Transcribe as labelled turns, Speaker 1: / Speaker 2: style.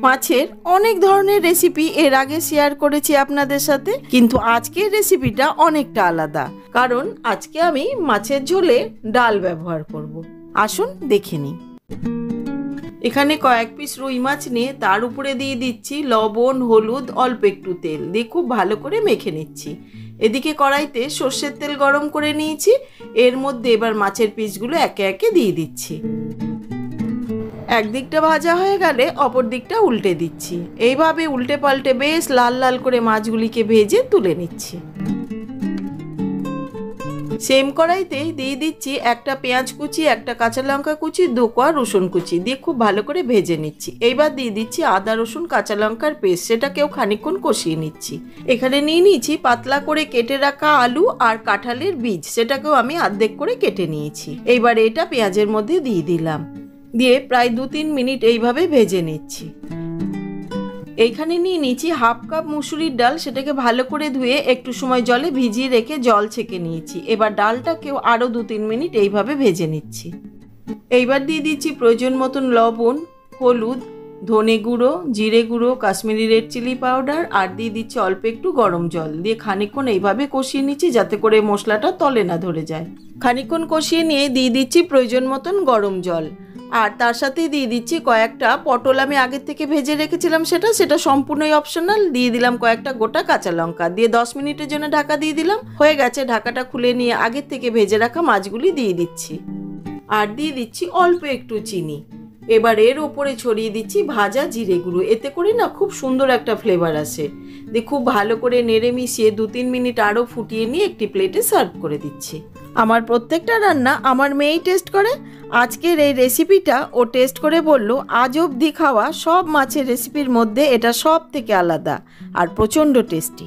Speaker 1: মাছের অনেক ধরনের রেসিপি এর আগে শেয়ার করেছি আপনাদের সাথে, কিন্তু আজকের রেসিপিটা অনেকটা আলাদা, কারণ আজকে আমি মাছের ঝোলে ডাল ব্যবহার করব। আসুন দেখে নিই। এখানে কয়েক পিস রুই মাছ নিয়ে তার উপরে দিয়ে দিচ্ছি লবণ, হলুদ, অল্প একটু তেল দিয়ে খুব ভালো করে মেখে নিচ্ছি। এদিকে কড়াইতে সর্ষের তেল গরম করে নিয়েছি, এর মধ্যে এবার মাছের পিসগুলো একে একে দিয়ে দিচ্ছি। একদিকটা ভাজা হয়ে গেলে অপর দিকটা উল্টে দিচ্ছি। এইভাবে উল্টে পাল্টে বেশ লাল লাল করে মাছগুলিকে ভেজে তুলে নিচ্ছি। সেম কড়াইতে দিয়ে দিচ্ছি একটা পেঁয়াজ কুচি, একটা কাঁচা লঙ্কা কুচি, 2 কোয়া রসুন কুচি দিয়ে খুব ভালো করে ভেজে নিচ্ছি। এইবার দিয়ে দিচ্ছি আদা রসুন কাঁচা লঙ্কার পেস্ট, সেটাকেও খানিকক্ষণ কষিয়ে নিচ্ছি। এখানে নিয়ে নিয়েছি পাতলা করে কেটে রাখা আলু আর কাঁঠালের বীজ, সেটাকেও আমি অর্ধেক করে কেটে নিয়েছি। এইবার এটা পেঁয়াজের মধ্যে দিয়ে দিলাম, দিয়ে প্রায় 2-3 মিনিট এইভাবে ভেজে নিচ্ছি। এইখানে নিয়ে নিয়েছি হাফ কাপ মুসুরির ডাল, সেটাকে ভালো করে ধুয়ে একটু সময় জলে ভিজিয়ে রেখে জল ছেঁকে নিয়েছি। এবার ডালটাকেও আরও 2-3 মিনিট এইভাবে ভেজে নিচ্ছি। এইবার দিয়ে দিচ্ছি প্রয়োজন মতন লবণ, হলুদ, ধনে গুঁড়ো, জিরে গুঁড়ো, কাশ্মীরি রেড চিলি পাউডার আর দিয়ে দিচ্ছি অল্প একটু গরম জল দিয়ে খানিকক্ষণ এইভাবে কষিয়ে নিচ্ছি, যাতে করে মশলাটা তলে না ধরে যায়। খানিকক্ষণ কষিয়ে নিয়ে দিয়ে দিচ্ছি প্রয়োজন মতন গরম জল, আর তার সাথে দিয়ে দিচ্ছি কয়েকটা পটল আমি আগের থেকে ভেজে রেখেছিলাম, সেটা সম্পূর্ণই অপশনাল। দিয়ে দিলাম কয়েকটা গোটা কাঁচা লঙ্কা, দিয়ে 10 মিনিটের জন্য ঢাকা দিয়ে দিলাম। হয়ে গেছে, ঢাকাটা খুলে নিয়ে আগের থেকে ভেজে রাখা মাছগুলি দিয়ে দিচ্ছি, আর দিয়ে দিচ্ছি অল্প একটু চিনি। এবার এর ওপরে ছড়িয়ে দিচ্ছি ভাজা জিরে গুঁড়ো, এতে করে না খুব সুন্দর একটা ফ্লেভার আসে। দিয়ে খুব ভালো করে নেড়ে মিশিয়ে 2-3 মিনিট আরও ফুটিয়ে নিয়ে একটি প্লেটে সার্ভ করে দিচ্ছি। আমার প্রত্যেকটা রান্না আমার মেয়েই টেস্ট করে। আজকের এই রেসিপিটা ও টেস্ট করে বলল আজ অবধি খাওয়া সব মাছের রেসিপির মধ্যে এটা সব থেকে আলাদা আর প্রচণ্ড টেস্টি।